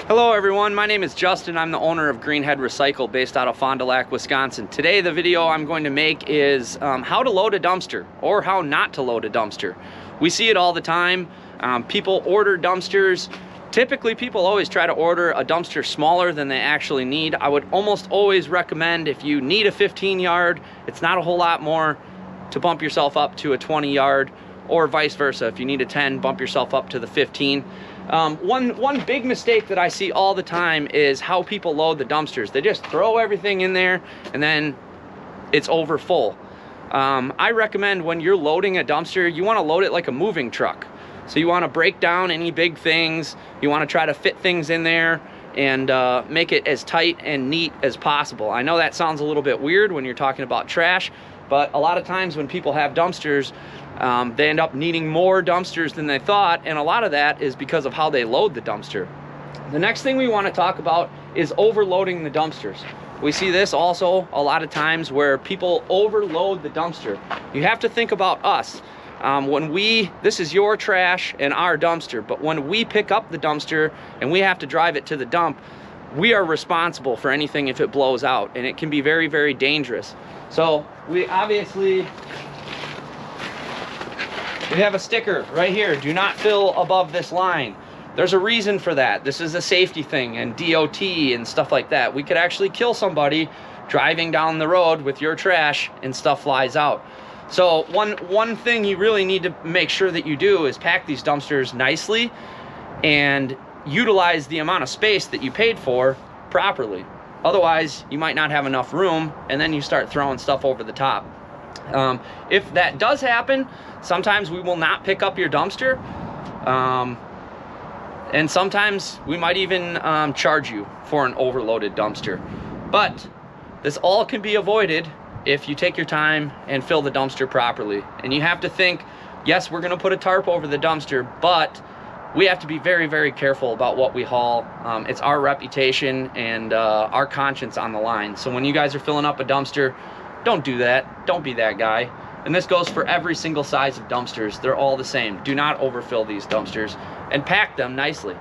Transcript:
Hello everyone, my name is Justin. I'm the owner of Greenhead Recycle based out of Fond du Lac, Wisconsin. Today the video I'm going to make is how to load a dumpster or how not to load a dumpster. We see it all the time. People order dumpsters. Typically people always try to order a dumpster smaller than they actually need. I would almost always recommend if you need a 15 yard, it's not a whole lot more, to bump yourself up to a 20 yard, or vice versa. If you need a 10, bump yourself up to the 15. One big mistake that I see all the time is how people load the dumpsters. They just throw everything in there and then it's over full. I recommend when you're loading a dumpster, you want to load it like a moving truck. So you want to break down any big things. You want to try to fit things in there and make it as tight and neat as possible. I know that sounds a little bit weird when you're talking about trash, but a lot of times when people have dumpsters, they end up needing more dumpsters than they thought, and a lot of that is because of how they load the dumpster. The next thing we want to talk about is overloading the dumpsters. We see this also a lot of times where people overload the dumpster. You have to think about us. This is your trash and our dumpster, but when we pick up the dumpster and we have to drive it to the dump, we are responsible for anything if it blows out, and it can be very, very dangerous. So we have a sticker right here, do not fill above this line. There's a reason for that. This is a safety thing and DOT and stuff like that. We could actually kill somebody driving down the road with your trash and stuff flies out. So one thing you really need to make sure that you do is pack these dumpsters nicely and utilize the amount of space that you paid for properly. Otherwise, you might not have enough room and then you start throwing stuff over the top. If that does happen, sometimes we will not pick up your dumpster, and sometimes we might even charge you for an overloaded dumpster. But this all can be avoided if you take your time and fill the dumpster properly. And you have to think, yes, we're gonna put a tarp over the dumpster, but we have to be very, very careful about what we haul. It's our reputation and our conscience on the line. So when you guys are filling up a dumpster, don't do that. Don't be that guy. And this goes for every single size of dumpsters. They're all the same. Do not overfill these dumpsters and pack them nicely.